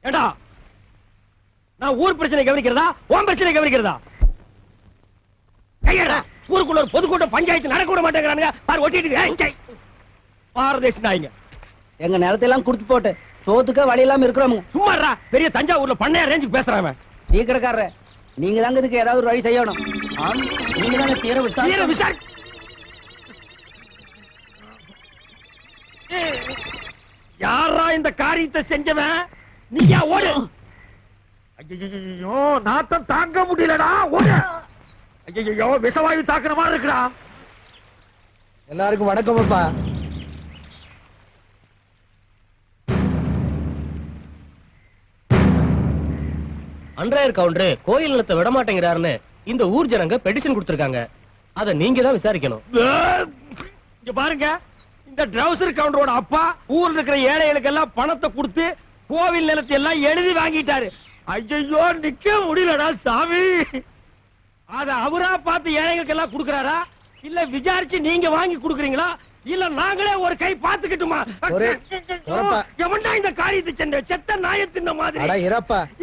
ஏண்டா நான் ஊர் பிரச்சனை கவனிக்கிறதா உன் பிரச்சனை கவனிக்கிறதா? கையடா, ஊருக்குள்ள ஒரு பொதுக்கூட்டம் பஞ்சாயத்து நடக்க விட மாட்டேங்கிறானுங்க. பாரு ஒட்டிட்டு பாரதேசி நாய்ங்க. எங்க நிலத்தையெல்லாம் குடுத்து போட்டு சோத்துக்க வழி இல்லாம இருக்கிறோம். சும்மாடா, பெரிய தஞ்சாவூர்ல பண்ணையா ரேஞ்சுக்கு பேசுறாங்க. டீ கடைக்காரர், நீங்க தாங்க இதுக்கு ஏதாவது ஒரு வழி செய்யணும். நீங்க தாங்க தீர விசாரி. யாரா இந்த காரியத்தை செஞ்சவன்? நீயா ஓடு. ஐயோ, நாத்தம் தாங்க முடியலடா, ஓடு. ஐயோ, விஷவாயு தாக்குற மாதிரி இருக்குடா. எல்லாருக்கும் வணக்கம் அப்பா. அன்றாயர் கவுண்டர் கோயில் நிலத்தை விட மாட்டேங்கிறாருன்னு இந்த ஊர் ஜனங்க பெட்டிஷன் கொடுத்திருக்காங்க. அத நீங்க தான் விசாரிக்கணும். இங்க பாருங்க, இந்த ட்ரவுசர் கவுண்டரோட அப்பா ஊர்ல இருக்கிற ஏழைகளுக்கு எல்லாம் பணத்தை கொடுத்து கோவில் நிலத்தை எல்லாம் எழுதி வாங்கிட்டாரு. ஐயோ, நிக்க முடியலடா சாமி. அத அவரா பார்த்து ஏழைகளுக்கு எல்லாம் கொடுக்கறாரா, இல்ல விசாரிச்சு நீங்க வாங்கி கொடுக்கறீங்களா, இல்ல நாங்களே ஒரு கை பாத்துக்கிட்டுமா? எவன்டா இந்த காரியத்தை செஞ்ச? செத்த நாயத்தின் மாதிரி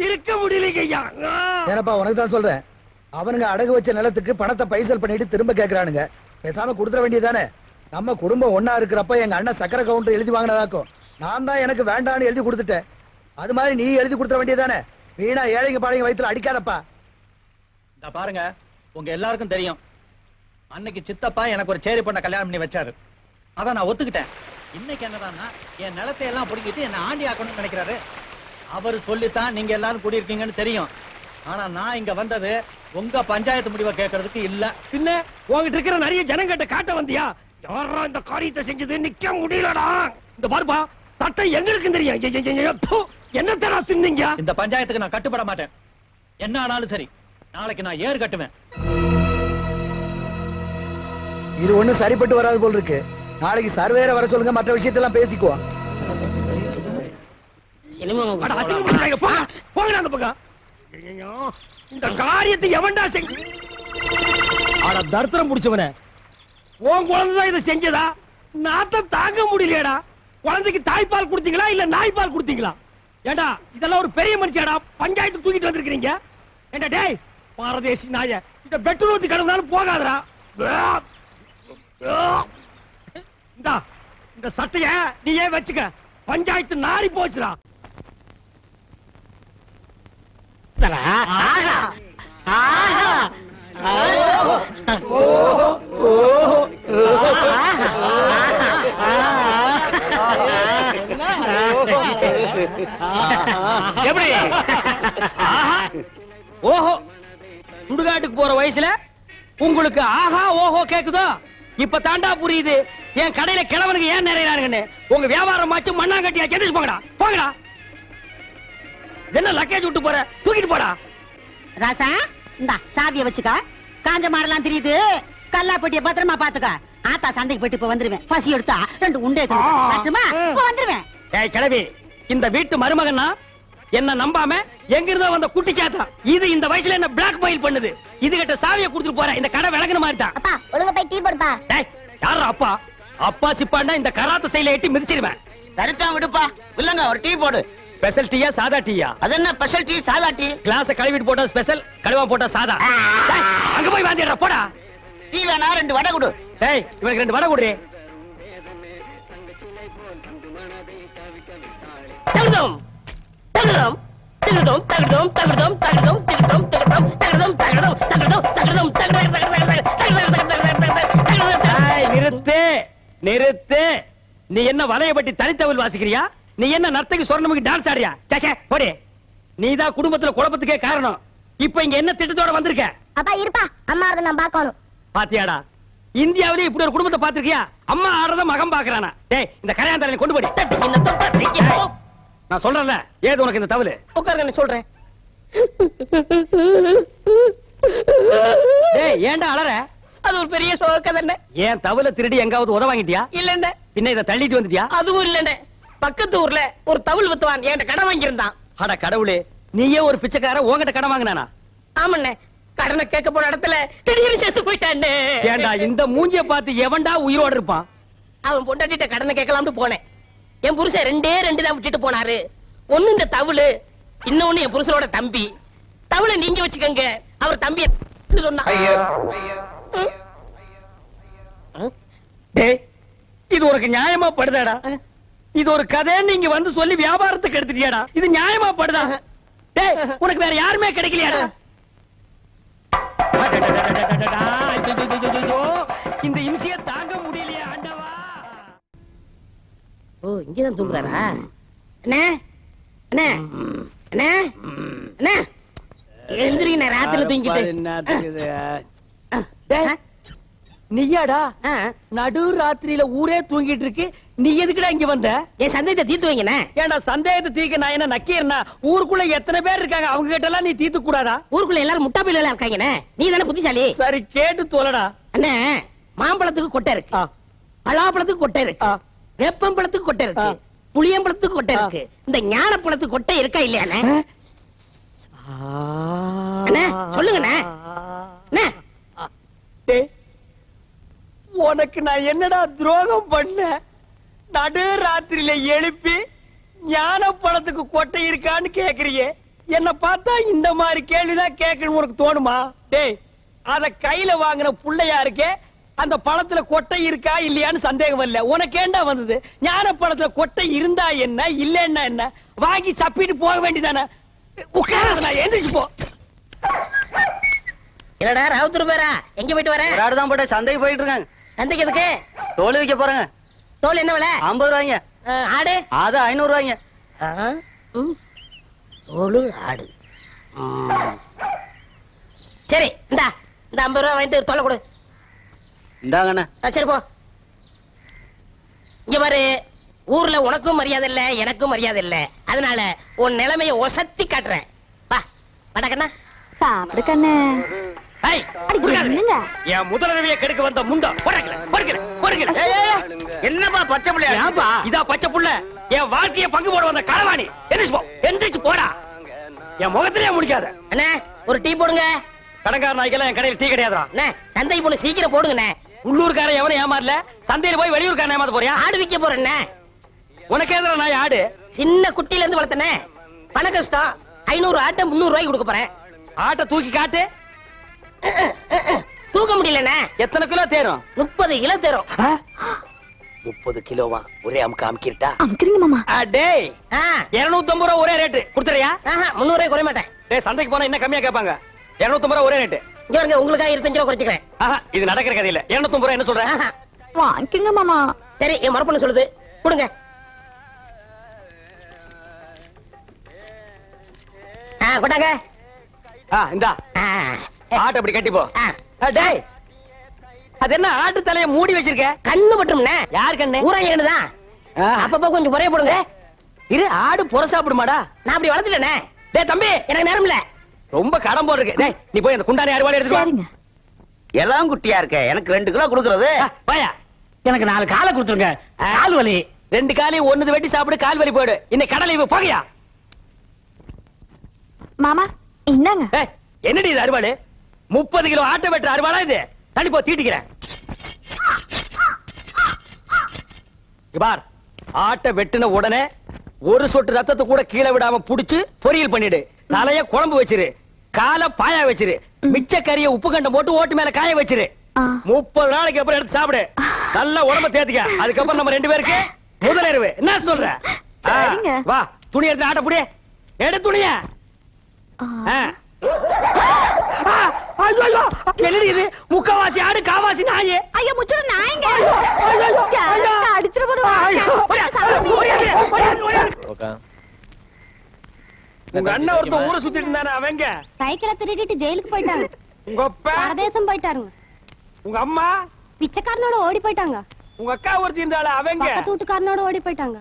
இருக்க முடியலையா? ஏனப்பா உனக்கு தான் சொல்றேன். அவனுங்க அடகு வச்ச நிலத்துக்கு பணத்தை பைசல் பண்ணிட்டு திரும்ப கேக்குறானுங்க. பேசாம கொடுத்துட வேண்டியதானே? நம்ம குடும்பம் ஒன்னா இருக்கிறப்ப எங்க அண்ணன் சக்கரை கவுண்டர் எழுதி வாங்கினதாக்கும். நான் தான் எனக்கு வேண்டான்னு எழுதி கொடுத்துட்டேன். அது மாதிரி நீ எழுதி கொடுத்துட வேண்டியதானே? வீணா ஏழைங்க பாழைங்க வயித்துல அடிக்காதப்பா. பாருங்க, உங்க எல்லாருக்கும் தெரியும், அன்னைக்கு சித்தப்பா எனக்கு ஒரு சேரி பொண்ண கல்யாணம் பண்ணி வச்சாரு. அதான் நான் ஒத்துக்கிட்டேன். இன்னைக்கு என்னடான்னா என் நிலத்தை எல்லாம் பிடிக்கிட்டு என்ன ஆண்டி ஆக்கணும்னு நினைக்கிறாரு. அவரு சொல்லித்தான் நீங்க எல்லாரும் குடியிருக்கீங்கன்னு தெரியும். ஆனா நான் இங்க வந்தது உங்க பஞ்சாயத்து முடிவை கேட்கறதுக்கு இல்ல. பின்ன உங்ககிட்ட இருக்கிற நிறைய ஜனங்கிட்ட காட்ட வந்தியா? யாரா இந்த காரியத்தை செஞ்சது? நிக்க முடியலடா. இந்த பாருப்பா, சட்டம் எங்களுக்கு தெரியும். என்ன தடா தின்னீங்க? இந்த பஞ்சாயத்துக்கு நான் கட்டுப்பட மாட்டேன். என்ன ஆனாலும் சரி, நாளைக்கு நான் ஏறு கட்டுவேன். இது ஒண்ணும் சரிப்பட்டு வராது போல் இருக்கு. நாளைக்கு சர்வேர வர சொல்லுங்க, மற்ற விஷயத்தெல்லாம் பேசிக்குவோம். இந்த காரியத்தை எவன்டா செஞ்ச? தர்த்தரம் முடிச்சவன, உன் குழந்தைதான் இதை செஞ்சதா? நாத்தம் தாங்க முடியலையடா. குழந்தைக்கு தாய்ப்பால் கொடுத்தீங்களா இல்ல நாய்ப்பால் கொடுத்தீங்களா? ஏண்டா, இதெல்லாம் ஒரு பெரிய மனுஷியாடா, பஞ்சாயத்து தூக்கிட்டு வந்திருக்கீங்க. ஏண்டா டேய் பாரதேசி நாய, இந்த பெட்ரோல் ஊத்தி கடந்தாலும் போகாதடா. இந்த சட்டைய நீயே வச்சுக்க. பஞ்சாயத்து நாரி போச்சுடா. எப்படி? ஓஹோ, சுடுகாட்டுக்கு போற வயசுல உங்களுக்கு ஆஹா ஓஹோ கேக்குதோ? இப்ப தாண்டா புரியுது என் கடையில கிழவனுக்கு ஏன் நிறையறானுங்கன்னு. உங்க வியாபாரம் மாச்சு மண்ணாங்கட்டியா செஞ்சு போங்கடா, போங்கடா. என்ன லக்கேஜ் விட்டு போற? தூக்கிட்டு போடா. ராசா, இந்தா சாவிய வச்சுக்க. காஞ்ச மாடலாம் தெரியுது, கல்லா பெட்டிய பத்திரமா பாத்துக்க. ஆத்தா சந்தைக்கு போயிட்டு இப்ப வந்துருவேன். பசி எடுத்தா 2 உண்டே வந்துருவேன். ஏய் கிழவி, இந்த வீட்டு மருமகன்னா என்ன நம்பாம எங்க இருந்தோ வந்த குட்டி சாத்தா. இது இந்த வயசுல என்ன பிளாக் மெயில் பண்ணுது. இது கிட்ட சாவியை கொடுத்துட்டு போறேன். இந்த கடை விளக்குன மாதிரி தான். அப்பா ஒழுங்கா போய் டீ போடுப்பா. டேய் யாரா அப்பா? அப்பா சிப்பாண்டா இந்த கராத்த சைல எட்டி மிதிச்சிடுவேன். சரிதான் விடுப்பா. இல்லங்க ஒரு டீ போடு. ஸ்பெஷல் டீயா சாதா டீயா? அது என்ன ஸ்பெஷல் டீ சாதா டீ? கிளாஸ் கழுவிட்டு போட்டா ஸ்பெஷல், கழுவா போட்டா சாதா. அங்க போய் வாந்திடுறா போடா. டீ வேணா 2 வடை கொடு. டேய் இவனுக்கு 2 வடை கொடு. தகுதம் தகுதம் தகுதம் தகுதம் தகுதம் தகுதம் தகுதம் தகுதம் தகுதம் தகுதம் தகுதம் தகுதம். நிறுத்து நிறுத்து. நீ என்ன வலையபட்டி தனித்தவள் வாசிக்கிறியா? நீ என்ன நர்த்தகி சொர்ணமுக்கு டான்ஸ் ஆடுறியா? சச்சே போடி. நீதான் குடும்பத்துல குழப்பத்துக்கே காரணம். இப்ப இங்க என்ன திட்டத்தோட வந்திருக்க? அப்பா இருப்பா, அம்மா ஆறத நான் பார்க்கணும். பாத்தியாடா, இந்தியாவிலே இப்படி ஒரு குடும்பத்தை பாத்திருக்கியா? அம்மா ஆறத மகன் பாக்குறானா? டேய் இந்த கரையாந்தரனை கொண்டு போடி. நான் சொல்றேன்ல, ஏது உனக்கு இந்த தவளு? உட்காருங்க சொல்றேன். டேய் ஏன்டா அலற? அது ஒரு பெரிய சோக தானே. ஏன் தவளை திருடி எங்காவது உத வாங்கிட்டியா? இல்லண்ணே. பின்ன இத தள்ளிட்டு வந்துட்டியா? அதுவும் இல்லண்ணே. பக்கத்து ஊர்ல ஒரு தவுள் வித்துவான் என்கிட்ட கடன் வாங்கியிருந்தான். அட கடவுளே, நீயே ஒரு பிச்சைக்கார உன்கிட்ட கடன் வாங்கினானா? ஆமண்ணே, கடனை கேட்க போன இடத்துல திடீர்னு செத்து போயிட்டானே. ஏண்டா இந்த மூஞ்சிய பார்த்து எவன்டா உயிரோட இருப்பான்? அவன் பொண்டாட்டிட்ட கடனை கேட்கலாம்னு போனேன். என் புருஷன் ரெண்டு தான் விட்டுட்டு போனாரு. ஒண்ணு இந்த தவுளு, இன்னொன்னு என் புருஷனோட தம்பி. தவுளை நீங்க வச்சுக்கங்க, அவர் தம்பி சொன்னா. இது உனக்கு நியாயமா படுதாடா? இது ஒரு கதை நீங்க வந்து சொல்லி வியாபாரத்துக்கு எடுத்துட்டியாடா? இது நியாயமா படுதா? டேய், உனக்கு வேற யாருமே கிடைக்கலையாடா? இந்த இம்சியை தாங்க முடியலையே ஆண்டவா. ஓ, இங்கதான் தூங்குறாரா? அண்ணே அண்ணே அண்ணே அண்ணே, எழுந்திருக்கீங்க, ராத்திரில தூங்கிட்டு. நீயாடா நடு ராத்திரியில ஊரே தூங்கிட்டு இருக்கு, நீ எதுக்குடா இங்க வந்த? என் சந்தேகத்தை தீர்த்து வைங்கண்ணே. ஏன்டா சந்தேகத்தை தீர்க்க நான் என்ன நக்கீரனா? ஊருக்குள்ள எத்தனை பேர் இருக்காங்க, அவங்க கிட்ட எல்லாம் நீ தீர்த்து கூடாதா? ஊருக்குள்ள எல்லாரும் முட்டா பையில இருக்காங்கண்ணே, நீ தானே புத்திசாலி. சரி கேட்டு தோலடா. அண்ணே, மாம்பழத்துக்கு கொட்டை இருக்கு, பலாப்பழத்துக்கு கொட்டை இருக்கு, வேப்பம்பழத்துக்கு கொட்டை இருக்கு, புளியம்பழத்துக்கு கொட்டை இருக்கு. இந்த ஞானப்பழத்துக்கு கொட்டை இருக்கா இல்லையாண்ணே? அண்ணே சொல்லுங்கண்ணே. உனக்கு நான் என்னடா துரோகம் பண்ண? நடு ராத்திரியில எழுப்பி ஞான பழத்துக்கு கொட்டை இருக்கான்னு கேக்குறியே, என்ன பார்த்தா இந்த மாதிரி கேள்விதான் கேட்கணும் உனக்கு தோணுமா? டேய், அத கையில வாங்கின புள்ளையா இருக்கே, அந்த பழத்துல கொட்டை இருக்கா இல்லையான்னு சந்தேகம் இல்ல. உனக்கு ஏண்டா வந்தது? ஞான பழத்துல கொட்டை இருந்தா என்ன, இல்லன்னா என்ன? வாங்கி சப்பிட்டு போக வேண்டியதானே? உட்கார, எந்திரிச்சு போ. இல்லடா ராவுத்தூர் பேரா, எங்க போயிட்டு வர? ஒரு ஆடுதான் போட்டு சந்தைக்கு போயிட்டு இருக்காங்க. சந்தைக்கு எதுக்கு? தோல் விற்க போறாங்க. தோல் என்ன விலை? 50 ரூபாய்ங்க. ஆடு அது 500 ரூபாய்ங்க. தோலு ஆடு. சரி, இந்தா இந்த 50 ரூபாய் வாங்கிட்டு தோலை கொடு. இந்தாங்கண்ணே. சரி போ. இங்க பாரு, ஊர்ல உனக்கும் மரியாதை இல்ல, எனக்கும் மரியாதை இல்ல. அதனால உன் நிலைமைய ஒசத்தி காட்டுறேன். வா வடக்கண்ணா. சாப்பிடு கண்ணு. என் முதலரவியை கெடுக்க வந்த முண்டா. என்னப்பா பச்சை புள்ளையா? இதா பச்சை புள்ள, என் வாழ்க்கையை பங்கு போட வந்த களவாணி. எந்திரிச்சு போடா, என் முகத்திலே முடிக்காத. அண்ணே ஒரு டீ போடுங்க. கடங்கார நாய்க்கெல்லாம் என் கடையில் டீ கிடையாதுடா. அண்ணே சந்தைக்கு போன சீக்கிரம் போடுங்கண்ணே. உள்ளூர்காரன் எவனும் ஏமாறல, சந்தையில போய் வெளியூர்காரன் ஏமாத்த போறியா? ஆடு விற்க போறேண்ணே. உனக்கு எதிர நாய் ஆடு? சின்ன குட்டில இருந்து வளர்த்தனே, பண கஷ்டம். 500 ஆட்டை 300 ரூபாய்க்கு கொடுக்க போறேன். ஆட்டை தூக்கி காட்டு. தூக்க முடியலண்ணே. எத்தனை கிலோ தேரும்? 30 கிலோ தேரும். 30 கிலோவா? ஒரே அமுக்க அமுக்கிட்டா? அமுக்குறீங்க மாமா. டேய், 250 ரூபா ஒரே ரேட்டு கொடுத்துறியா? 300 ரூபாய் குறைய மாட்டேன். டேய், சந்தைக்கு போனா இன்னும் கம்மியா கேட்பாங்க. 250 ரூபா ஒரே ரேட்டு. இங்க வருங்க, உங்களுக்காக 25 ரூபா குறைச்சிக்கிறேன். இது நடக்கிற கதை இல்ல. 250 ரூபா என்ன சொல்ற? வாங்கிக்கங்க மாமா. சரி, என் மரப்பண்ண சொல்லுது, கொடுங்க. கொட்டாங்க. இந்தா ஆட்டை அப்படி கட்டி போ. டேய், அது என்ன ஆட்டு தலைய மூடி வச்சிருக்க? கண்ணு மட்டும்ண்ணே. யார் கண்ணு? ஊராங்க கண்ணுதான். அப்பப்போ கொஞ்சம் குறைய போடுங்க. இரு, ஆடு புற சாப்பிடுமாடா? நான் அப்படி வளர்த்துட்டேனே. டேய் தம்பி, எனக்கு நேரம் இல்ல, ரொம்ப கடன் போல் இருக்கு. டேய், நீ போய் அந்த குண்டானி அறுவாளை எடுத்துட்டு. எல்லாம் குட்டியா இருக்க, எனக்கு 2 கிலோ கொடுக்கறது. பாயா, எனக்கு 4 காலை கொடுத்துருங்க. கால் வலி 2 காலி, 1 வெட்டி சாப்பிடு, கால் வலி போயிடு. இன்னைக்கு கடலை இவ போகையா? மாமா என்னங்க? என்னடி இது அறுவாளு? 30 கிலோ ஆட்டை வெட்டுற அறுவாளா இது? தள்ளி போ, தீட்டிக்கிறேன். பார், ஆட்டை வெட்டின உடனே ஒரு சொட்டு ரத்தத்தை கூட கீழே விடாம புடிச்சு பொரியல் பண்ணிடு. தலைய குழம்பு வச்சிரு, காலை பாயா வச்சிரு, மிச்ச கறிய உப்பு கண்டம் போட்டு ஓட்டு மேல காய வச்சிரு. 30 நாளைக்கு அப்புறம் எடுத்து சாப்பிடு. நல்லா உடம்ப தேத்திக்க. அதுக்கப்புறம் நம்ம 2 பேருக்கு முதலிரவு. என்ன சொல்ற? வா, துணி எடுத்து ஆட்ட புடி. எடு துணிய. முக்கவாசி ஆடு, காவாசி நாயே. ஐயோ முச்சுற நாயங்க. அடிச்சிர போது. உங்க அண்ணன் ஒருத்தன் ஊரை சுத்திட்டு இருந்தானே, அவங்க சைக்கிளை திருடிட்டு ஜெயிலுக்கு போயிட்டாங்க. உங்க அப்பா பரதேசம் போயிட்டாருங்க. உங்க அம்மா பிச்சைக்காரனோட ஓடி போயிட்டாங்க. உங்க அக்கா ஒருத்தி இருந்தால, அவங்க வீட்டுக்காரனோட ஓடி போயிட்டாங்க.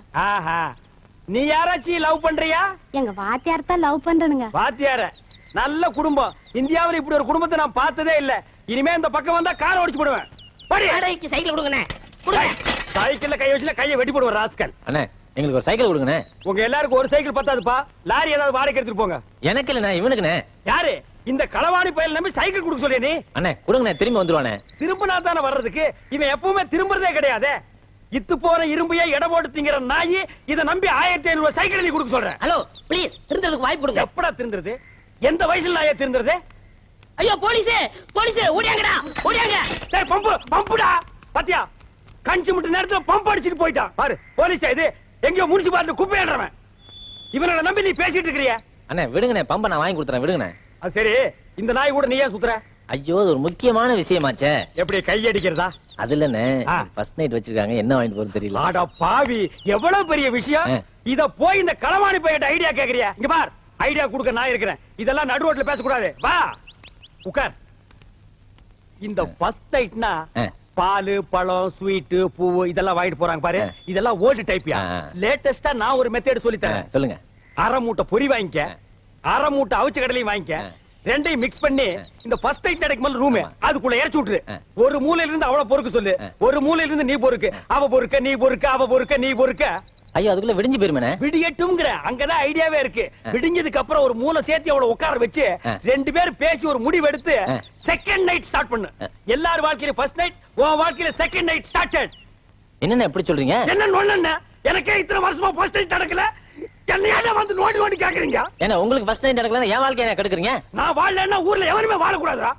நீ யாராச்சும் லவ் பண்றியா? எங்க வாத்தியார் தான் லவ் பண்றனுங்க. வாத்தியார? நல்ல குடும்பம். இந்தியாவில் இப்படி ஒரு குடும்பத்தை நான் பார்த்ததே இல்ல. இனிமே இந்த பக்கம் வந்தா காரை ஓடிச்சு போடுவேன். சைக்கிள் கொடுங்கண்ணே. சைக்கிள்ல கை வச்சுல கையை வெட்டி போடுவேன் ராஸ்கல். அண்ணே, எங்களுக்கு ஒரு சைக்கிள் கொடுங்கண்ணே. உங்க எல்லாருக்கும் ஒரு சைக்கிள் பத்தாதுப்பா. லாரி ஏதாவது வாடகை எடுத்துட்டு போங்க. எனக்கு இல்லண்ணே, இவனுக்குண்ணே. யாரு இந்த களவாணி பயல் நம்பி சைக்கிள் கொடுக்க சொல்லிய நீ? அண்ணே கொடுங்கண்ணே, திரும்பி வந்துருவானே. திரும்பினா தானே வர்றதுக்கு. இவன் எப்பவுமே திரும்புறதே கிடையாது. இத்து போற இரும்பையே எடை போட்டு திங்கிற நாயி இத நம்பி 1500 சைக்கிள் நீ கொடுக்க சொல்றேன். ஹலோ ப்ளீஸ் திருந்ததுக்கு வாய்ப்பு கொடுங்க. எப்படா திருந்துறது? எந்த வயசுல நாயே திருந்துறது? ஐயோ போலீஸே போலீஸே ஓடியாங்கடா ஓடியாங்க. டேய் பம்புடா பாத்தியா கஞ்சி முட்டு நேரத்துல பம்ப் அடிச்சிட்டு போயிட்டான் பாரு. போலீஸ் இது எங்கயோ முனிசிபாலிட்டி குப்பை ஏறறவன். இவனை நம்பி நீ பேசிட்டு இருக்கறியே. அண்ணே விடுங்கண்ணே, பம்ப நான் வாங்கி கொடுத்துறேன் விடுங்கண்ணே. அது சரி, இந்த நாய் கூட நீ ஏன் சுத்துற? ஐயோ அது ஒரு முக்கியமான விஷயமாச்சே. எப்படி கை அடிக்கிறதா? அது இல்லண்ணே, ஃபர்ஸ்ட் நைட் வச்சிருக்காங்க, என்ன வாங்கிட்டு போறது தெரியல. ஆடா பாவி, எவ்வளவு பெரிய விஷயம். இத போய் இந்த களவாணி பையட்ட ஐடியா கேக்குறியா? இங்க பார், ஐடியா கொடுக்க நான் இருக்கிறேன். இதெல்லாம் நடு ரோட்ல பேசக்கூடாது. வா உட்கார். இந்த ஃபர்ஸ்ட் நைட்னா பால் பழம் ஸ்வீட் பூ இதெல்லாம் வாங்கிட்டு போறாங்க பாரு. இதெல்லாம் ஓல்டு டைப்யா. லேட்டஸ்டா நான் ஒரு மெத்தட் சொல்லி தரேன். சொல்லுங்க. அரை மூட்டை பொரி வாங்கிக்க, அரை மூட்டை அவிச்ச கடலையும் வாங்கிக்க, ரெண்டையும் மிக்ஸ் பண்ணி இந்த ஃபர்ஸ்ட் நைட் நடக்கும் ரூம் அதுக்குள்ள இறச்சி விட்டுரு. ஒரு மூலையில இருந்து அவள பொறுக்க சொல்லு, ஒரு மூலையில இருந்து நீ பொறுக்கு. அவ பொறுக்க நீ பொறுக்க, அவ பொறுக்க நீ பொறுக்க. ஐயோ அதுக்குள்ள விடிஞ்சு போயிருமே. விடியட்டும்ங்கற அங்கதான் ஐடியாவே இருக்கு. விடிஞ்சதுக்கு அப்புறம் ஒரு மூளை சேர்த்து அவளை உட்கார வச்சு ரெண்டு பேரும் பேசி ஒரு முடிவு எடுத்து செகண்ட் நைட் ஸ்டார்ட் பண்ணு. எல்லார் வாழ்க்கையில ஃபர்ஸ்ட் நைட், உன் வாழ்க்கையில செகண்ட் நைட் ஸ்டார்டட். என்னென்ன எப்படி சொல்றீங்க? என்ன நொண்ணே, எனக்கே இத்தனை வருஷமா ஃபர்ஸ்ட் நைட் நடக்கல, என்னையால வந்து நோண்டி நோண்டி கேக்குறீங்க? ஏன்னா உங்களுக்கு ஃபர்ஸ்ட் நைட் நடக்கலன்னா என் வாழ்க்கைய என்ன கெடுக்குறீங்க? நான் வாழலன்னா ஊர்ல எவனுமே வாழ கூடாதுடா.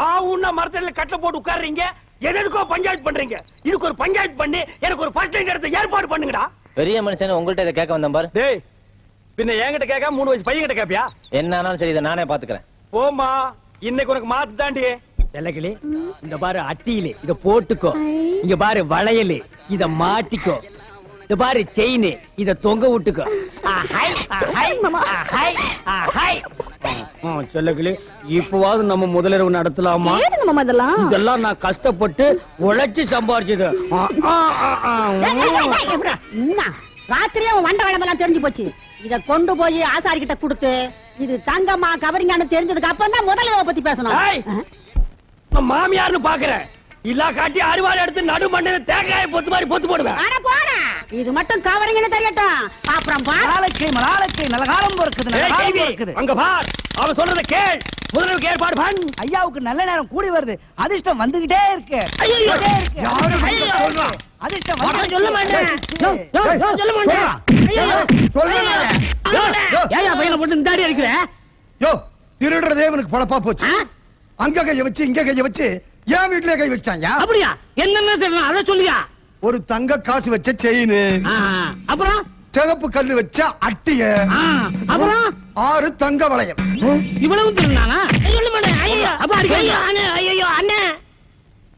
ஆவுன்னா மரத்தடியில கட்டல போட்டு உட்கார்றீங்க, எதுக்கோ பஞ்சாயத்து பண்றீங்க. இதுக்கு ஒரு பஞ்சாயத்து பண்ணி எனக்கு ஒரு ஃபர்ஸ்ட் நைட் எடுத்து ஏற்பாடு பண்ணுங்கடா. பெரிய மனுஷன் உங்கள்ட்ட இதை கேட்க வந்தேன் பாரு. டேய் பின்ன என்கிட்ட கேட்காம 3 வயசு பையன் கிட்ட கேப்பியா? என்ன ஆனாலும் சரி, இதை நானே பாத்துக்கிறேன். போமா, இன்னைக்கு உனக்கு மாத்து தாண்டி. செல்லக்கிளி, இந்த பாரு அட்டியில இத போட்டுக்கோ. இங்க பாரு வளையல், இத மாட்டிக்கோ. இந்த பாரு செயின், இத தொங்க விட்டுக்கோ. செல்லக்கிளி, இப்பவாவது நம்ம முதலிரவு நடத்தலாமா? இதெல்லாம் நான் கஷ்டப்பட்டு உழைச்சு சம்பாரிச்சது. ராத்திரியே வண்ட வளமெல்லாம் தெரிஞ்சு போச்சு. இத கொண்டு போய் ஆசாரி கிட்ட கொடுத்து இது தங்கம்மா கவரிங்கான்னு தெரிஞ்சதுக்கு அப்புறம் தான் முதலிரவை பத்தி பேசணும். மாமியார்னு பாக்குறேன் இல்ல காட்டி அறுவாள் எடுத்து நடு மண்ணில தேங்காய பொத்து மாதிரி பொத்து போடுவேன். இது மட்டும் கவரிங்கன்னு தெரியட்டும். அப்புறம் நாளைக்கு நல்ல காலம் பொறுக்குது. அங்க பார், அவன் சொல்றத கேள். முதல்ல ஏற்பாடு பண்ணு. ஐயாவுக்கு நல்ல நேரம் கூடி வருது. அதிர்ஷ்டம் வந்துகிட்டே இருக்கு. அதிர்ஷ்டம் சொல்ல மாட்டேன். ஏயா பையனை போட்டு இந்தாடி இருக்கிற? யோ திருடுறதே இவனுக்கு பழப்பா போச்சு. அங்க கைய வச்சு இங்க கைய வச்சு ஏன் வீட்டுல கை வச்சாங்க? அப்படியா? என்னன்னு தெரியல, அத சொல்லியா? ஒரு தங்க காசு வச்ச செயின், அப்புறம் சிவப்பு கல்லு வச்ச அட்டிய, அப்புறம் 6 தங்க வளையம். இவ்வளவு திருநானா?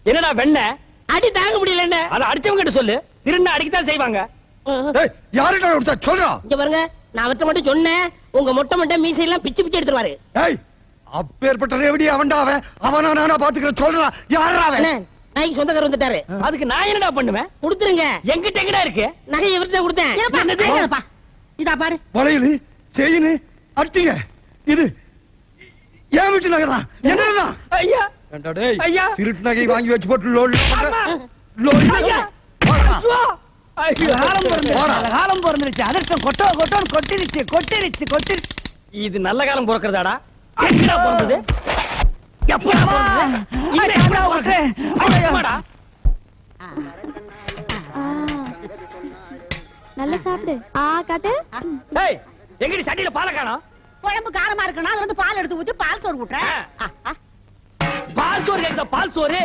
என்னடா வெண்ண அடி தாங்க முடியல. அத அடிச்சவங்க கிட்ட சொல்லு, திருண்ண அடிக்கத்தான் செய்வாங்க. யாருடா கொடுத்தா சொல்றா? இங்க பாருங்க, நான் அவர்ட்ட மட்டும் சொன்னேன், உங்க மொட்டை மொட்டை மீசை எல்லாம் பிச்சு பிச்சு எடுத்துருவாரு. அப்பேற்பட்ட ரேவடி அவன்டாவன். அவனா நானா பாத்துக்கிற சொல்றா? யாரா அவன்? நாய்க்கு சொந்தக்காரர் வந்துட்டாரு. அதுக்கு நான் என்னடா பண்ணுவேன்? கொடுத்துருங்க. எங்கிட்ட எங்கடா இருக்கு? நகை இவர்கிட்ட கொடுத்தேன். இதா பாரு, வளையல் செயின் அட்டிங்க. இது ஏன் வீட்டு நகை தான். என்னடா ஐயா ஐயா திருட்டு நகை வாங்கி வச்சு போட்டு லோல் காலம் பிறந்துருச்சு. அதிர்ஷ்டம் கொட்டோன்னு கொட்டிருச்சு. இது நல்ல காலம் பிறக்கிறதாடா? எங்கடா பிறந்தது? எப்படா பிறந்தது? நல்லா சாப்பிடு. காட்டு. டேய் எங்கடி சட்டியில பாலை காணோம்? குழம்பு காரமா இருக்குன்னா அதுல இருந்து பால் எடுத்து ஊத்தி பால் சோறு ஊட்டுறேன். பால் சோறு கேட்க பால் சோறு?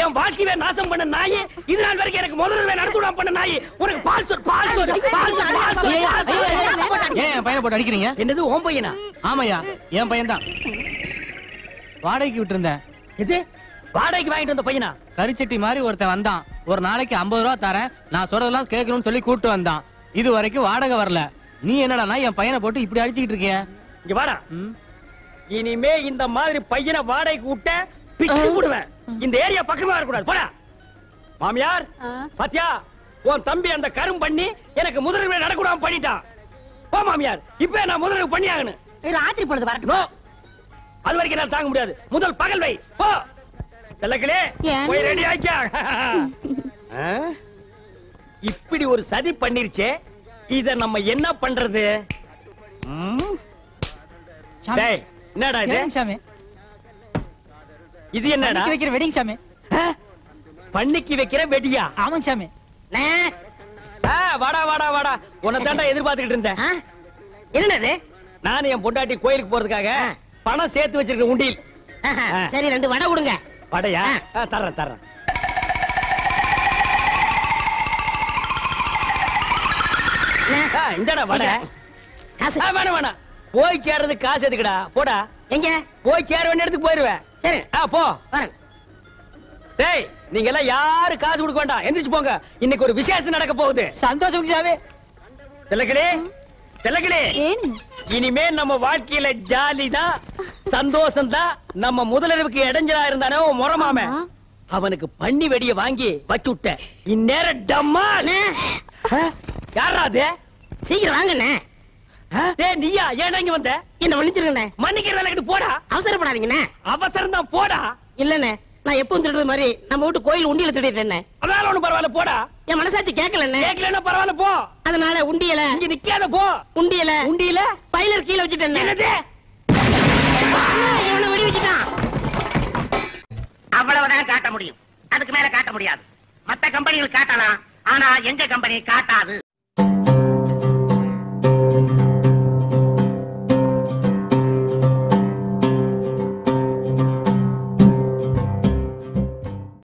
என் வாழ்க்கையை நாசம் பண்ண நாய், இது நாள் வரைக்கும் எனக்கு முதல்ல நடத்துடாம பண்ண நாய், உனக்கு பால் சோறு பால் சோறு பால் சோறு. ஏன் என் பையனை போட்டு அடிக்கிறீங்க? என்னது உன் பையனா? ஆமாய்யா, என் பையன் தான். வாடகைக்கு விட்டு இருந்தேன். இது வாடகைக்கு வாங்கிட்டு வந்த பையனா? கரிச்சட்டி மாதிரி ஒருத்தன் வந்தான். ஒரு நாளைக்கு 50 ரூபா தரேன், நான் சொல்றதெல்லாம் கேட்கணும்னு சொல்லி கூட்டு வந்தான். இது வரைக்கும் வாடகை வரல. நீ என்னடா என் பையனை போட்டு இப்படி அடிச்சுக்கிட்டு இருக்கிய? இங்க வாடா, இனிமே இந்த மாதிரி பையனை வாடகைக்கு விட்ட பிச்சு விடுவேன். இந்த ஏரியா பக்கமே வரக்கூடாது. போடா. மாமியார் பாத்தியா, உன் தம்பி அந்த கரும் பண்ணி எனக்கு முதல்ல நடக்கூடாம பண்ணிட்டான். போ மாமியார், இப்ப நான் முதல்ல பண்ணி ஆகணும். ராத்திரி பொழுது வரட்டும். அது வரைக்கும் நான் தாங்க முடியாது. முதல் பகல் வை. போ செல்லக்கிளே, போய் ரெடி ஆயிக்கா. இப்படி ஒரு சதி பண்ணிருச்சே, இத நம்ம என்ன பண்றது? டேய் என்னடா இது? சாமி, இது என்னடா? வைக்கிற வெடிங் சாமி. பண்ணிக்கு வைக்கிற வெடியா? ஆமாங்க சாமி. வாடா வாடா வாடா, உன்னை தாண்டா எதிர்பார்த்துக்கிட்டு இருந்தேன். என்னது? நான் என் பொண்டாட்டி கோயிலுக்கு போறதுக்காக பணம் சேர்த்து வச்சிருக்கேன் உண்டியில். சரி 2 வடை கொடுங்க. வடையா? தர்றேன் தர்றேன். இந்தடா வடை. காசு வேணாம் வேணாம், போய் சேர்றது காசு எதுக்குடா? போடா. எங்க போய் சேர வேண்டிய இடத்துக்கு போயிருவேன். சரி போ. வரேன். டேய், நீங்க எல்லாம் யாரு காசு கொடுக்க வேண்டாம், எந்திரிச்சு போங்க. இன்னைக்கு ஒரு விசேஷம் நடக்க போகுது. சந்தோஷம் சாமி. திலக்கடே திலக்கடே, இனிமே நம்ம வாழ்க்கையில ஜாலி தான், சந்தோஷம் தான். நம்ம முதலிரவுக்கு இடைஞ்சலா இருந்தானே முறமாம, அவனுக்கு பண்ணி வெடிய வாங்கி வச்சு விட்ட. இந்நேரம் டம்மா. யாரா அது? சீக்கிரம் வாங்கண்ணே. டேய் நீயா? ஏன் இங்க வந்த? என்ன மன்னிச்சிருங்கண்ணே. மன்னிக்கிற வேலைக்கு போடா. அவசரப்படாதீங்கண்ணே. அவசரம் தான், போடா. இல்லண்ணே, நான் எப்பவும் திருடுற மாதிரி நம்ம வீட்டு கோயில் உண்டியல திருடிட்டேன். அதனால ஒண்ணும் பரவாயில்ல, போடா. என் மனசாட்சி கேட்கலண்ணே. கேட்கலன்னா பரவாயில்ல, போ. அதனால உண்டியல இங்க நிக்காத, போ. உண்டியல பைலர் கீழே வச்சுட்டேன். என்னது? இவனை வெடி வச்சுட்டான். அவ்வளவுதான் காட்ட முடியும், அதுக்கு மேல காட்ட முடியாது. மத்த கம்பெனிகள் காட்டலாம், ஆனா எங்க கம்பெனி காட்டாது.